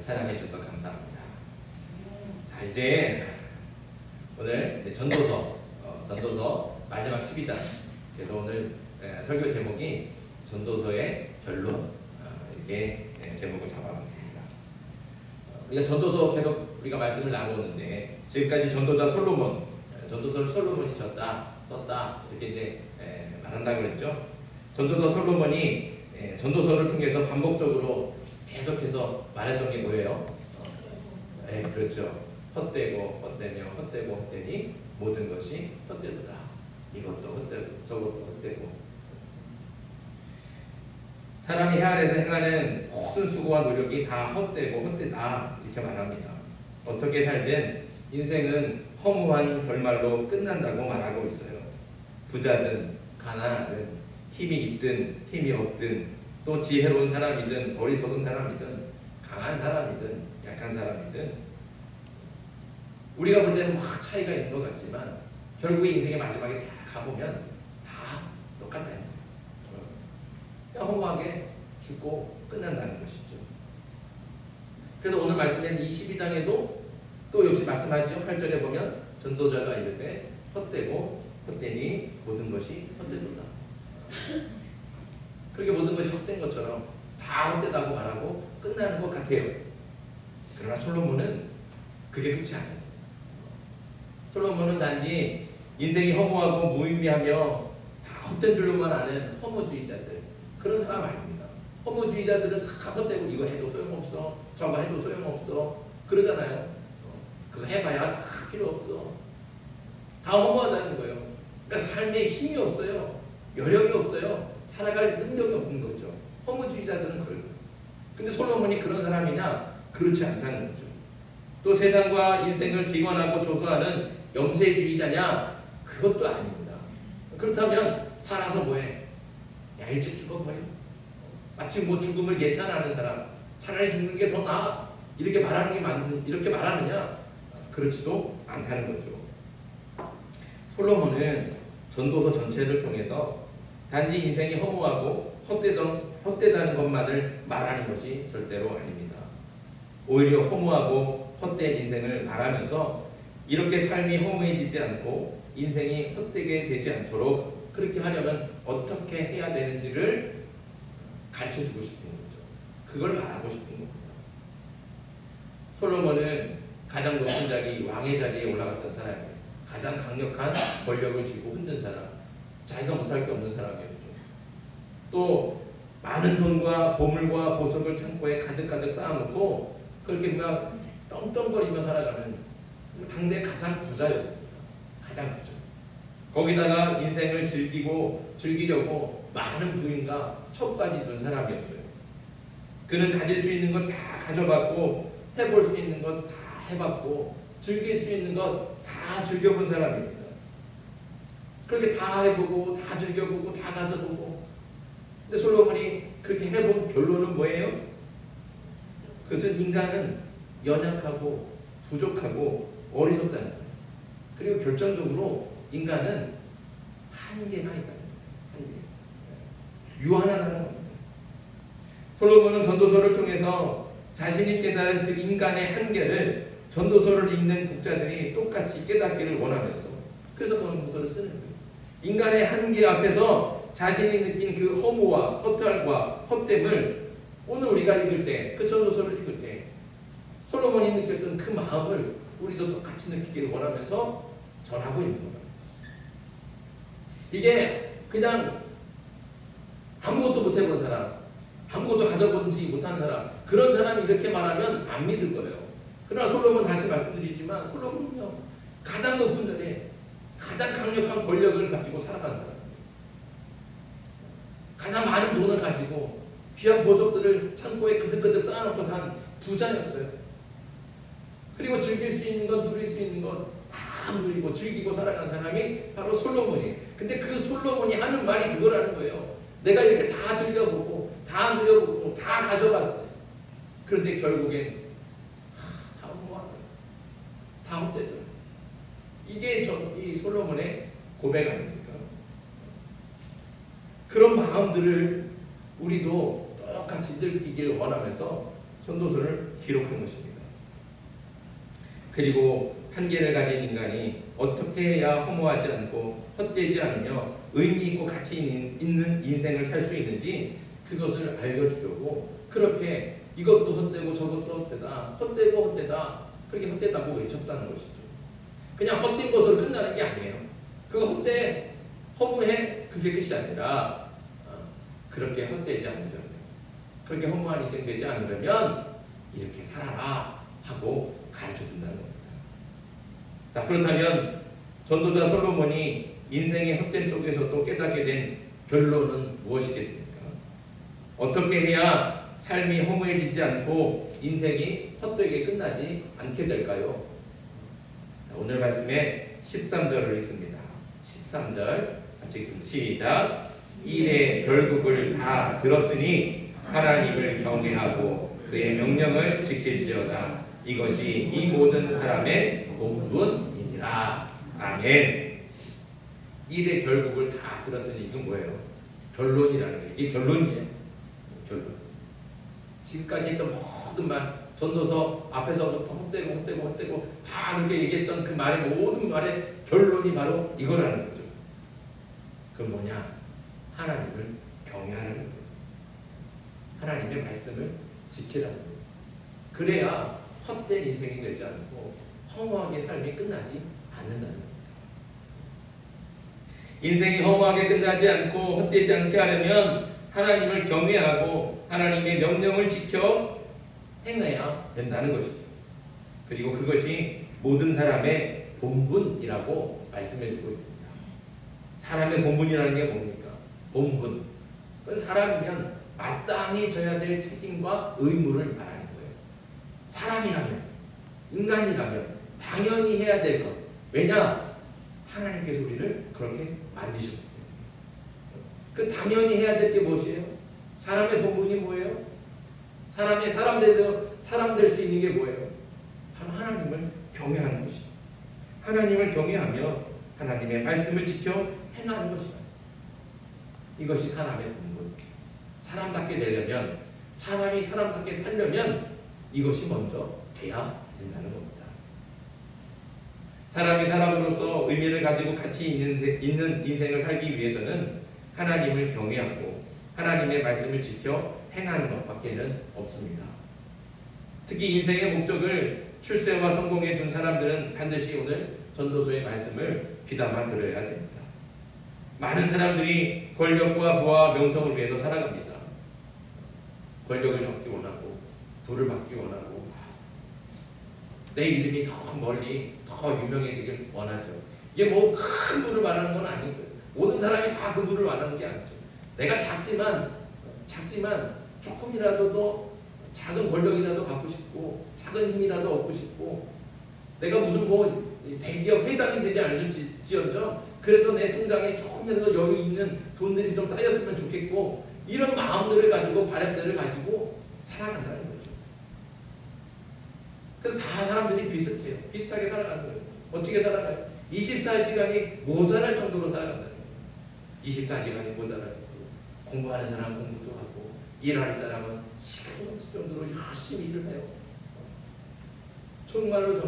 찬양해 주셔서 감사합니다. 자, 이제 오늘 전도서 마지막 12장. 그래서 오늘 설교 제목이 전도서의 결론, 이렇게 제목을 잡아봤습니다. 우리가 전도서 계속 우리가 말씀을 나누었는데, 지금까지 전도자 전도서를 솔로몬이 썼다 이렇게 이제 말한다고 했죠. 전도자 솔로몬이 전도서를 통해서 반복적으로 계속해서 말했던 게 뭐예요? 그렇죠. 헛되니 모든 것이 헛되도다. 이것도 헛되고 저것도 헛되고. 사람이 해 아래에서 행하는 모든 수고와 노력이 다 헛되다 이렇게 말합니다. 어떻게 살든 인생은 허무한 결말로 끝난다고 말하고 있어요. 부자든 가난하든 힘이 있든 힘이 없든 또 지혜로운 사람이든 어리석은 사람이든 강한 사람이든 약한 사람이든 우리가 볼 때는 막 차이가 있는 것 같지만 결국에 인생의 마지막에 다 가보면 다 똑같다는 거예요. 그냥 허무하게 죽고 끝난다는 것이죠. 그래서 오늘 말씀에는 이 12장에도 또 역시 말씀하죠. 8절에 보면 전도자가 이르되 헛되니 모든 것이 헛되도다. 그렇게 모든 것이 헛된 것처럼 다 헛되다고 말하고 끝나는 것 같아요. 그러나 솔로몬은 그게 끝이 아니에요. 솔로몬은 단지 인생이 허무하고 무의미하며 다 헛된 줄로만 아는 허무주의자들, 그런 사람 아닙니다. 허무주의자들은 다 헛되고 이거 해도 소용없어, 저거 해도 소용없어 그러잖아요. 그거 해봐야 다 필요 없어. 다 허무하다는 거예요. 그러니까 삶에 힘이 없어요. 여력이 없어요. 살아갈 능력이 없는 거죠. 허무주의자들은 그래요. 근데 솔로몬이 그런 사람이냐? 그렇지 않다는 거죠. 또 세상과 인생을 기관하고 조소하는 염세주의자냐? 그것도 아닙니다. 그렇다면 살아서 뭐해? 야, 일찍 죽어버려. 마치 뭐 죽음을 예찬하는 사람, 차라리 죽는 게 더 나아 이렇게 말하느냐? 그렇지도 않다는 거죠. 솔로몬은 전도서 전체를 통해서 단지 인생이 허무하고 헛되다는 것만을 말하는 것이 절대로 아닙니다. 오히려 허무하고 헛된 인생을 말하면서 이렇게 삶이 허무해지지 않고 인생이 헛되게 되지 않도록 그렇게 하려면 어떻게 해야 되는지를 가르쳐주고 싶은 거죠. 그걸 말하고 싶은 겁니다. 솔로몬은 가장 높은 자리, 왕의 자리에 올라갔던 사람이에요. 가장 강력한 권력을 쥐고 흔든 사람, 자기가 못할 게 없는 사람이었죠. 또 많은 돈과 보물과 보석을 창고에 가득 쌓아놓고 그렇게 막 떵떵거리며 살아가는 당대 가장 부자였습니다. 가장 부자. 거기다가 인생을 즐기려고 많은 부인과 첩까지 둔 사람이었어요. 그는 가질 수 있는 것 다 가져봤고 해볼 수 있는 것 다 해봤고 즐길 수 있는 것 다 즐겨본 사람입니다. 그렇게 다 해보고 다 즐겨보고 다 가져보고. 근데 솔로몬이 그렇게 해본 결론은 뭐예요? 그것은 인간은 연약하고 부족하고 어리석다는 거예요. 그리고 결정적으로 인간은 한계가 있다는 거예요. 유한하다는 겁니다. 솔로몬은 전도서를 통해서 자신이 깨달은 그 인간의 한계를 전도서를 읽는 독자들이 똑같이 깨닫기를 원하면서 그래서 전도서를 쓰는 거예요. 인간의 한계 앞에서 자신이 느낀 그 허무와 허탈과 헛됨을 오늘 우리가 읽을 때, 그 전도서를 읽을 때 솔로몬이 느꼈던 그 마음을 우리도 똑같이 느끼기를 원하면서 전하고 있는 겁니다. 이게 그냥 아무것도 못 해본 사람, 아무것도 가져보지 못한 사람, 그런 사람이 이렇게 말하면 안 믿을 거예요. 그러나 솔로몬, 다시 말씀드리지만 솔로몬은요, 가장 높은 자리에 가장 강력한 권력을 가지고 살아간 사람이에요. 가장 많은 돈을 가지고 귀한 보석들을 창고에 그득그득 쌓아놓고 산 부자였어요. 그리고 즐길 수 있는 것, 누릴 수 있는 것 다 누리고 즐기고 살아간 사람이 바로 솔로몬이에요. 근데 그 솔로몬이 하는 말이 그거라는 거예요. 내가 이렇게 다 즐겨보고 다 누려보고 다 가져봤대. 그런데 결국엔 다 허무하더라. 다 헛되더라. 이게 이 솔로몬의 고백 아닙니까? 그런 마음들을 우리도 똑같이 느끼길 원하면서 전도서를 기록한 것입니다. 그리고 한계를 가진 인간이 어떻게 해야 허무하지 않고 헛되지 않으며 의미 있고 가치 있는 인생을 살 수 있는지 그것을 알려주려고 그렇게 이것도 헛되고 저것도 헛되다, 헛되고 헛되다, 그렇게 헛되다고 외쳤다는 것이죠. 그냥 헛된 것으로 끝나는 게 아니에요. 그거 헛돼, 허무해, 그게 끝이 아니라 그렇게 헛되지 않으려면, 그렇게 허무한 인생 되지 않으려면 이렇게 살아라 하고 가르쳐준다는 겁니다. 자, 그렇다면 전도자 솔로몬이 인생의 헛됨 속에서도 깨닫게 된 결론은 무엇이겠습니까? 어떻게 해야 삶이 허무해지지 않고 인생이 헛되게 끝나지 않게 될까요? 자, 오늘 말씀에 13절을 읽습니다. 13절 같이 읽습니다. 시작. 일의 결국을 다 들었으니 하나님을 경외하고 그의 명령을 지킬지어다. 이것이 이 모든 사람의 본분이니라. 아멘. 일의 결국을 다 들었으니 이건 뭐예요? 결론이라는 거예요. 이게 결론이에요. 결론. 지금까지 했던 모든 말, 전도서 앞에서부터 헛되고 다 그렇게 얘기했던 그 말의 모든 말의 결론이 바로 이거라는 거죠. 그건 뭐냐? 하나님을 경외하라는 거예요. 하나님의 말씀을 지키라는 거예요. 그래야 헛된 인생이 되지 않고 허무하게 삶이 끝나지 않는다는 거예요. 인생이 허무하게 끝나지 않고 헛되지 않게 하려면 하나님을 경외하고 하나님의 명령을 지켜 행해야 된다는 것이죠. 그리고 그것이 모든 사람의 본분이라고 말씀해주고 있습니다. 사람의 본분이라는 게 뭡니까? 본분. 그건 사람이면 마땅히 져야 될 책임과 의무를 말하는 거예요. 사람이라면, 인간이라면 당연히 해야 될 것. 왜냐? 하나님께서 우리를 그렇게 만드셨기 때문에. 그 당연히 해야 될 게 무엇이에요? 사람의 본분이 뭐예요? 사람 될 수 있는 게 뭐예요? 바로 하나님을 경외하는 것이죠. 하나님을 경외하며 하나님의 말씀을 지켜 행하는 것이다. 이것이 사람의 본분. 사람답게 되려면, 사람이 사람답게 살려면 이것이 먼저 돼야 된다는 겁니다. 사람이 사람으로서 의미를 가지고 가치 있는 인생을 살기 위해서는 하나님을 경외하고 하나님의 말씀을 지켜 행하는 것밖에는 없습니다. 특히 인생의 목적을 출세와 성공에 둔 사람들은 반드시 오늘 전도서의 말씀을 귀담아 들어야 됩니다. 많은 사람들이 권력과 부와 명성을 위해서 살아갑니다. 권력을 받기 원하고 부를 받기 원하고 내 이름이 더 멀리 더 유명해지길 원하죠. 이게 뭐 큰 부를 말하는 건 아니고요. 모든 사람이 다 그 부를 말하는 게 아니죠. 내가 작지만 조금이라도 더 작은 권력이라도 갖고 싶고 작은 힘이라도 얻고 싶고 내가 무슨 뭐 대기업 회장이 되지 않을지언정 그래도 내 통장에 조금이라도 여유 있는 돈들이 좀 쌓였으면 좋겠고 이런 마음들을 가지고 바람들을 가지고 살아간다는 거죠. 그래서 다 사람들이 비슷해요. 비슷하게 살아가는 거예요. 어떻게 살아가요? 24시간이 모자랄 정도로 살아간다는 거예요. 24시간이 모자랄 정도로. 공부하는 사람은 공부도 하고 일할 사람은 시간이 없을 정도로 열심히 일을 해요. 정말로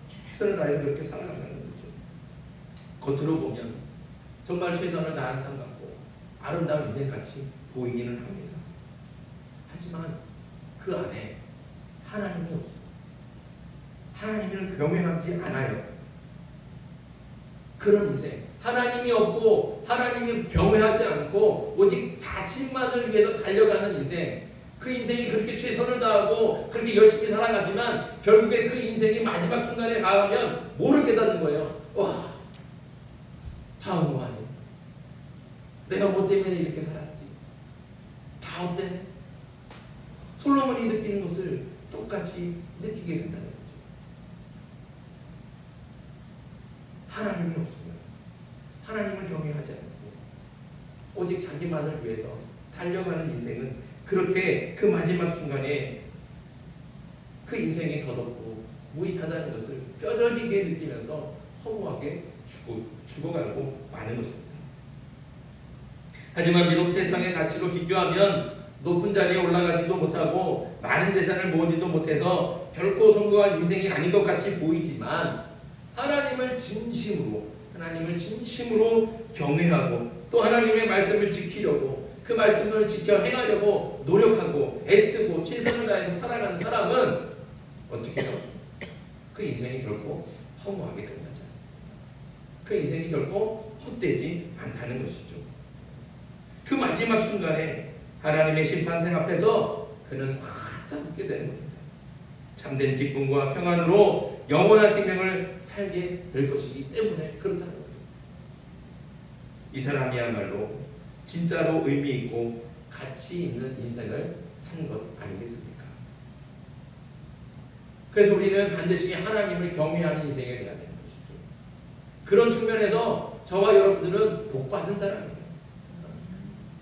최선을 다해서 그렇게 살아간다는 거죠. 겉으로 보면 정말 최선을 다하는 삶 같고 아름다운 인생같이 보이기는 합니다. 하지만 그 안에 하나님이 없어요. 하나님을 경외하지 않아요. 그런 인생, 하나님이 없고 하나님을 경외하지 않고 오직 자신만을 위해서 달려가는 인생, 그 인생이 그렇게 최선을 다하고 그렇게 열심히 살아가지만 결국에 그 인생이 마지막 순간에 가면 뭐를 깨닫는 거예요? 와, 다 허무하네. 내가 뭐 때문에 이렇게 살았지? 다 어때? 솔로몬이 느끼는 것을 똑같이 느끼게 된다는 거죠. 하나님이 없으면 하나님을 경외하지 않고 오직 자기만을 위해서 달려가는 인생은 그렇게 그 마지막 순간에 그 인생이 더덥고 무익하다는 것을 뼈저리게 느끼면서 허무하게 죽어가고 마는 것입니다. 하지만 비록 세상의 가치로 비교하면 높은 자리에 올라가지도 못하고 많은 재산을 모으지도 못해서 결코 성공한 인생이 아닌 것 같이 보이지만 하나님을 진심으로 경외하고 또 하나님의 말씀을 지키려고 그 말씀을 지켜 행하려고 노력하고 애쓰고 최선을 다해서 살아가는 사람은 어떻게 해요? 그 인생이 결코 허무하게 끝나지 않습니다. 그 인생이 결코 헛되지 않다는 것이죠. 그 마지막 순간에 하나님의 심판대 앞에서 그는 활짝 웃게 되는 겁니다. 참된 기쁨과 평안으로 영원한 생명을 살게 될 것이기 때문에 그렇다는 거죠. 이 사람이야말로 진짜로 의미 있고 가치 있는 인생을 산 것 아니겠습니까? 그래서 우리는 반드시 하나님을 경외하는 인생이 되어야 되는 것이죠. 그런 측면에서 저와 여러분들은 복받은 사람입니다.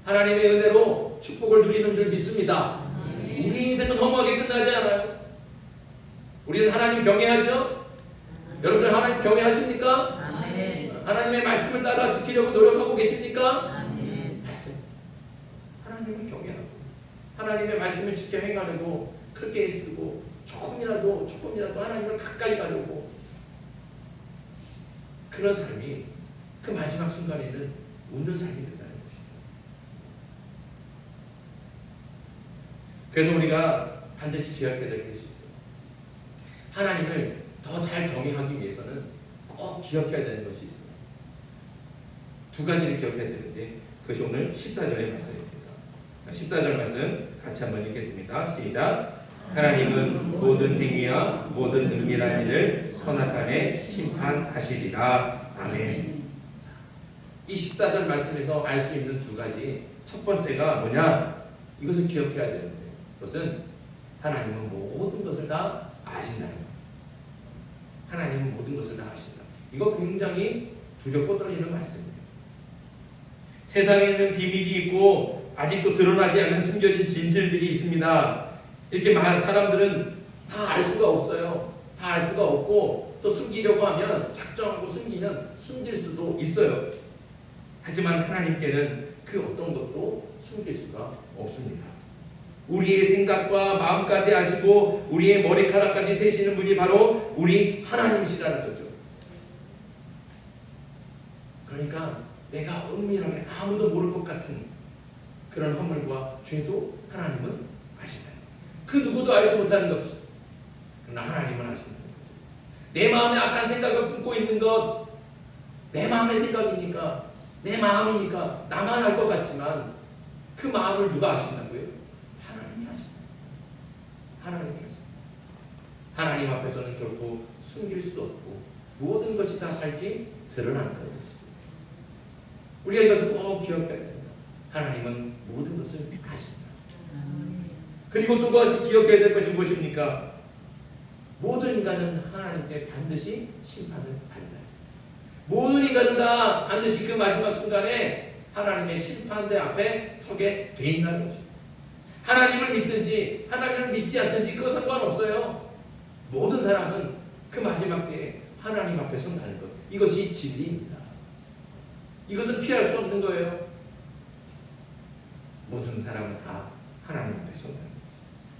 하나님의 은혜로 축복을 누리는 줄 믿습니다. 우리 인생은 허무하게 끝나지 않아요. 우리는 하나님 경외하죠? 여러분들 하나님 경외하십니까? 하나님의 말씀을 따라 지키려고 노력하고 계십니까? 말씀. 하나님을 경외하고 하나님의 말씀을 지켜 행하려고 그렇게 애쓰고 조금이라도 하나님을 가까이 가려고 그런 삶이 그 마지막 순간에는 웃는 삶이 된다는 것이죠. 그래서 우리가 반드시 기억해야 될 것이 있어요. 하나님을 더 잘 경외하기 위해서는 꼭 기억해야 되는 것이 있어요. 두 가지를 기억해야 되는데 그것이 오늘 14절의 말씀입니다. 14절 말씀 같이 한번 읽겠습니다. 시작. 하나님은 모든 행위와 모든 은밀한 일을 선악간에 심판하시리라. 아멘. 이 14절 말씀에서 알 수 있는 두 가지, 첫 번째가 뭐냐? 이것을 기억해야 되는데 그것은 하나님은 모든 것을 다 아신다는 것. 하나님은 모든 것을 다 아신다. 이거 굉장히 두렵고 떨리는 말씀이에요. 세상에 있는 비밀이 있고 아직도 드러나지 않은 숨겨진 진실들이 있습니다. 이렇게 많은 사람들은 다 알 수가 없어요. 다 알 수가 없고 또 숨기려고 하면 작정하고 숨길 수도 있어요. 하지만 하나님께는 그 어떤 것도 숨길 수가 없습니다. 우리의 생각과 마음까지 아시고 우리의 머리카락까지 세시는 분이 바로 우리 하나님이시라는 거죠. 그러니까 내가 은밀하게 아무도 모를 것 같은 그런 허물과 죄도 하나님은 아신다. 그 누구도 알지 못하는 것. 그러나 하나님은 아신다. 내 마음에 악한 생각을 품고 있는 것, 내 마음의 생각이니까, 내 마음이니까 나만 알 것 같지만 그 마음을 누가 아신다고요? 하나님이 아신다. 하나님이 아신다. 하나님 앞에서는 결코 숨길 수 없고 모든 것이 다 밝히 드러난다는 것이죠. 우리가 이것을 꼭 기억해야 됩니다. 하나님은 모든 것을 아신다. 그리고 또 기억해야 될 것이 무엇입니까? 모든 인간은 하나님께 반드시 심판을 받는다. 모든 인간은 다 반드시 그 마지막 순간에 하나님의 심판대 앞에 서게 돼 있다는 것입니다. 하나님을 믿든지 하나님을 믿지 않든지 그거 상관없어요. 모든 사람은 그 마지막 때에 하나님 앞에 선다는 것. 이것이 진리입니다. 이것은 피할 수 없는 거예요. 모든 사람은 다 하나님 앞에 선다.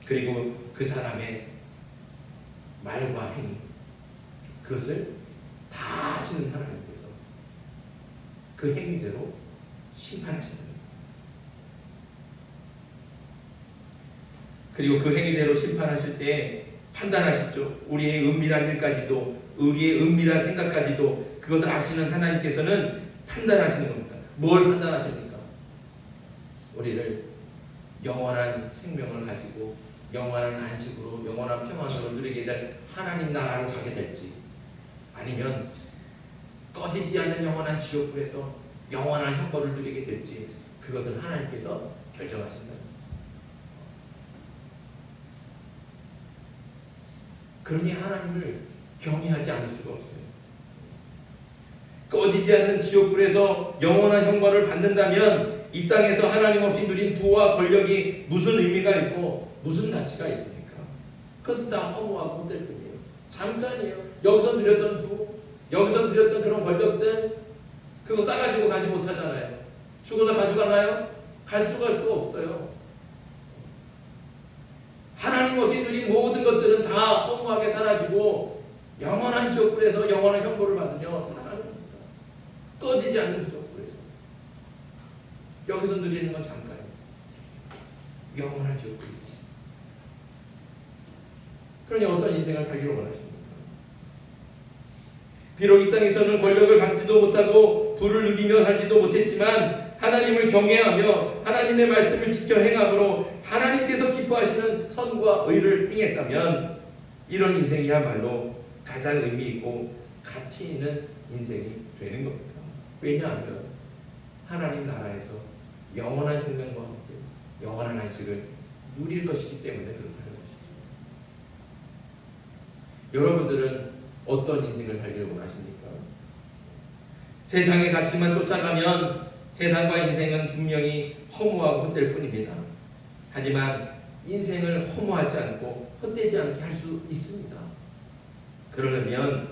그리고 그 사람의 말과 행위, 그것을 다 아시는 하나님께서 그 행위대로 심판하신다. 그리고 그 행위대로 심판하실 때 판단하시죠. 우리의 은밀한 일까지도, 우리의 은밀한 생각까지도 그것을 아시는 하나님께서는 판단하시는 겁니다. 뭘 판단하십니까? 우리를 영원한 생명을 가지고 영원한 안식으로, 영원한 평안으로 누리게 될 하나님 나라로 가게 될지, 아니면 꺼지지 않는 영원한 지옥불에서 영원한 형벌을 누리게 될지, 그것을 하나님께서 결정하신다. 그러니 하나님을 경외하지 않을 수가 없어요. 꺼지지 않는 지옥불에서 영원한 형벌을 받는다면 이 땅에서 하나님 없이 누린 부와 권력이 무슨 의미가 있고 무슨 가치가 있습니까? 그것은 다 허무하고 헛될 뿐이에요. 잠깐이에요. 여기서 누렸던 부, 여기서 누렸던 그런 권력들, 그거 싸가지고 가지 못하잖아요. 죽어서 가져가나요? 갈 수가 없어요. 하나님 없이 누린 모든 것들은 다 허무하게 사라지고 영원한 지옥불에서 영원한 형벌을 받으며 살아가는 겁니다. 꺼지지 않는 지옥불에서. 여기서 누리는 건 잠깐이에요. 영원한 지옥불. 그러니 어떤 인생을 살기를 원하십니까? 비록 이 땅에서는 권력을 받지도 못하고 부를 누리며 살지도 못했지만 하나님을 경외하며 하나님의 말씀을 지켜 행함으로 하나님께서 기뻐하시는 선과 의를 행했다면 이런 인생이야말로 가장 의미 있고 가치 있는 인생이 되는 겁니다. 왜냐하면 하나님 나라에서 영원한 생명과 함께 영원한 안식을 누릴 것이기 때문에 그렇다는 것이죠. 여러분들은 어떤 인생을 살기를 원하십니까? 세상의 가치만 쫓아가면 세상과 인생은 분명히 허무하고 헛될 뿐입니다. 하지만 인생을 허무하지 않고 헛되지 않게 할 수 있습니다. 그러려면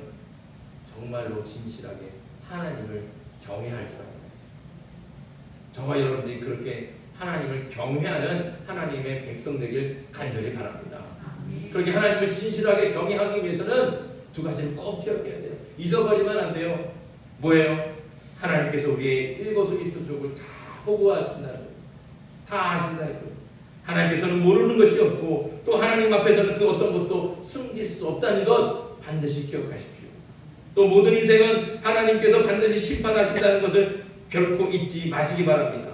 정말로 진실하게 하나님을 경외할 줄 알아요. 저와 여러분들이 그렇게 하나님을 경외하는 하나님의 백성 되길 간절히 바랍니다. 그렇게 하나님을 진실하게 경외하기 위해서는 두 가지를 꼭 기억해야 돼요. 잊어버리면 안 돼요. 뭐예요? 하나님께서 우리의 일거수일투족을 다 보고하신다는 거예요. 다 아신다는 거예요. 하나님께서는 모르는 것이 없고 또 하나님 앞에서는 그 어떤 것도 숨길 수 없다는 것 반드시 기억하십시오. 또 모든 인생은 하나님께서 반드시 심판하신다는 것을 결코 잊지 마시기 바랍니다.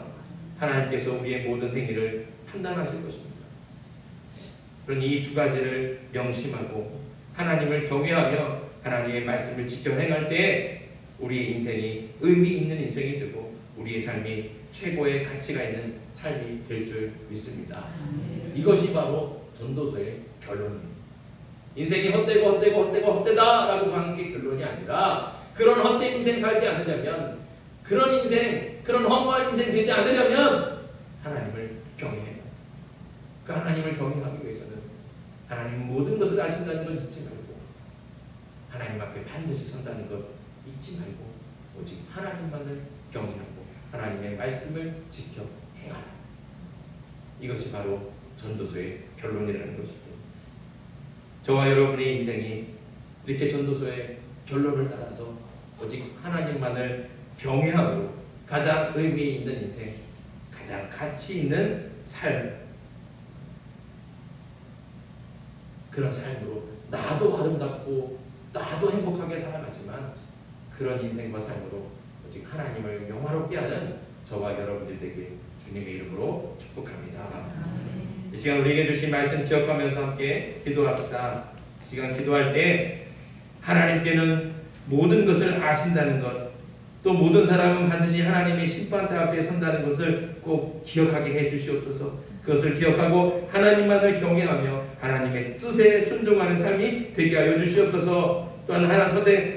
하나님께서 우리의 모든 행위를 판단하실 것입니다. 그러니 이 두 가지를 명심하고 하나님을 경외하며 하나님의 말씀을 지켜 행할 때 우리의 인생이 의미 있는 인생이 되고 우리의 삶이 최고의 가치가 있는 삶이 될 줄 믿습니다. 이것이 바로 전도서의 결론입니다. 인생이 헛되다라고 하는 게 결론이 아니라 그런 헛된 인생 살지 않으려면 그런 인생, 그런 허무한 인생 되지 않으려면 하나님을 경외해요. 그 하나님을 경외하기 위해서는 하나님 모든 것을 아신다는 걸 잊지 말고 하나님 앞에 반드시 선다는 것 잊지 말고 오직 하나님만을 경외하고 하나님의 말씀을 지켜 행하라. 이것이 바로 전도서의 결론이라는 것이죠. 저와 여러분의 인생이 이렇게 전도서의 결론을 따라서 오직 하나님만을 경외함으로 가장 의미 있는 인생, 가장 가치 있는 삶, 그런 삶으로 나도 아름답고 나도 행복하게 살아가지만 그런 인생과 삶으로 오직 하나님을 영화롭게 하는 저와 여러분들 되게 주님의 이름으로 축복합니다. 이 시간 우리에게 주신 말씀 기억하면서 함께 기도합시다. 이 시간 기도할 때 하나님께는 모든 것을 아신다는 것, 또 모든 사람은 반드시 하나님의 심판대 앞에 선다는 것을 꼭 기억하게 해 주시옵소서. 그것을 기억하고 하나님만을 경외하며 하나님의 뜻에 순종하는 삶이 되게 하여 주시옵소서. 또한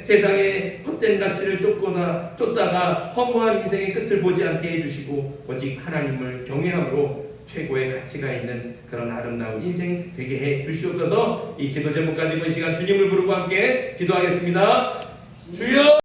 세상의 헛된 가치를 쫓다가 허무한 인생의 끝을 보지 않게 해주시고 오직 하나님을 경외함으로 최고의 가치가 있는 그런 아름다운 인생 되게 해 주시옵소서. 이 기도 제목 가지고 이 시간 주님을 부르고 함께 기도하겠습니다. 주여!